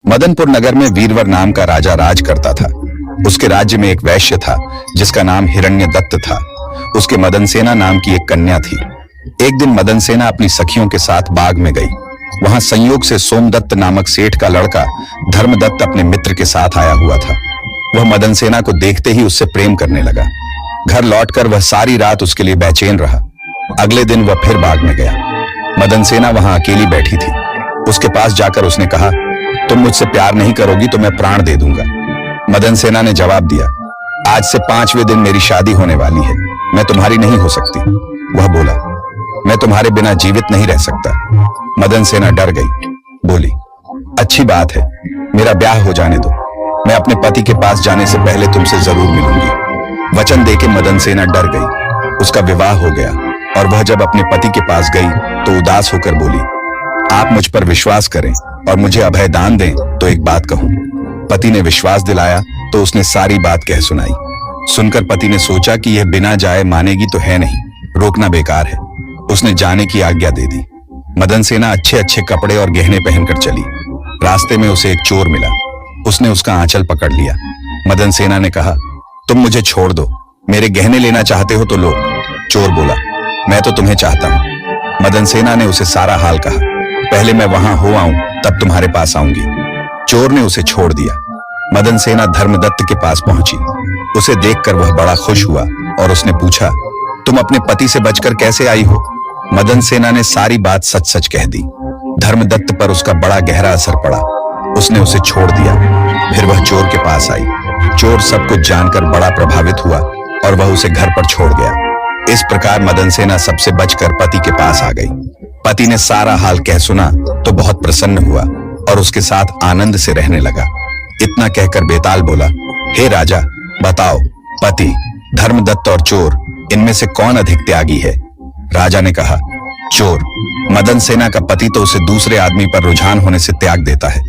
मदनपुर नगर में वीरवर नाम का राजा राज करता था। उसके राज्य में एक वैश्य था जिसका नाम हिरण्यदत्त था। उसके मदनसेना नाम की एक कन्या थी। एक दिन मदनसेना अपनी सखियों के साथ बाग में गई। वहां संयोग से सोमदत्त नामक सेठ का लड़का धर्मदत्त अपने मित्र के साथ आया हुआ था। वह मदनसेना को देखते ही उससे प्रेम करने लगा। घर लौटकर वह सारी रात उसके लिए बेचैन रहा। अगले दिन वह फिर बाग में गया। मदनसेना वहां अकेली बैठी थी। उसके पास जाकर उसने कहा, तुम मुझसे प्यार नहीं करोगी तो मैं प्राण दे दूंगा। मदनसेना ने जवाब दिया, आज से 5वें दिन मेरी शादी होने वाली है, मैं तुम्हारी नहीं हो सकती। वह बोला, मैं तुम्हारे बिना जीवित नहीं रह सकता। मदनसेना डर गई, बोली, अच्छी बात है, मेरा ब्याह हो जाने दो, मैं अपने पति के पास जाने से पहले तुमसे जरूर मिलूंगी। वचन देके मदनसेना डर गई। उसका विवाह हो गया और वह जब अपने पति के पास गई तो उदास होकर बोली, आप मुझ पर विश्वास करें और मुझे अभय दान दें तो एक बात कहूं। पति ने विश्वास दिलाया तो उसने सारी बात कह सुनाई। सुनकर पति ने सोचा कि यह बिना जाए मानेगी तो है नहीं, रोकना बेकार है। उसने जाने की आज्ञा दे दी। मदनसेना अच्छे अच्छे कपड़े और गहने पहनकर चली। रास्ते में उसे एक चोर मिला। उसने उसका आंचल पकड़ लिया। मदनसेना ने कहा, तुम मुझे छोड़ दो, मेरे गहने लेना चाहते हो तो लो। चोर बोला, मैं तो तुम्हें चाहता हूं। मदनसेना ने उसे सारा हाल कहा, पहले मैं वहां हो आऊं तब तुम्हारे पास आऊंगी। चोर ने उसे छोड़ दिया। मदनसेना धर्मदत्त के पास पहुंची। उसे देखकर वह बड़ा खुश हुआ और उसने पूछा, तुम अपने पति से बचकर कैसे आई हो? मदनसेना ने सारी बात सच सच कह दी। धर्मदत्त पर उसका बड़ा गहरा असर पड़ा। उसने उसे छोड़ दिया। फिर वह चोर के पास आई। चोर सब कुछ जानकर बड़ा प्रभावित हुआ और वह उसे घर पर छोड़ गया। इस प्रकार मदनसेना सबसे बचकर पति के पास आ गई। पति ने सारा हाल कह सुना तो बहुत प्रसन्न हुआ और उसके साथ आनंद से रहने लगा। इतना कहकर बेताल बोला, हे राजा, बताओ, पति, धर्मदत्त और चोर, इनमें से कौन अधिक त्यागी है? राजा ने कहा, चोर। मदनसेना का पति तो उसे दूसरे आदमी पर रुझान होने से त्याग देता है।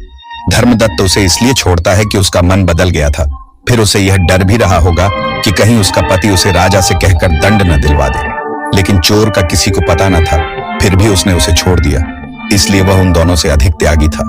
धर्मदत्त उसे इसलिए छोड़ता है कि उसका मन बदल गया था। फिर उसे यह डर भी रहा होगा कि कहीं उसका पति उसे राजा से कहकर दंड न दिलवा दे। लेकिन चोर का किसी को पता न था, फिर भी उसने उसे छोड़ दिया, इसलिए वह उन दोनों से अधिक त्यागी था।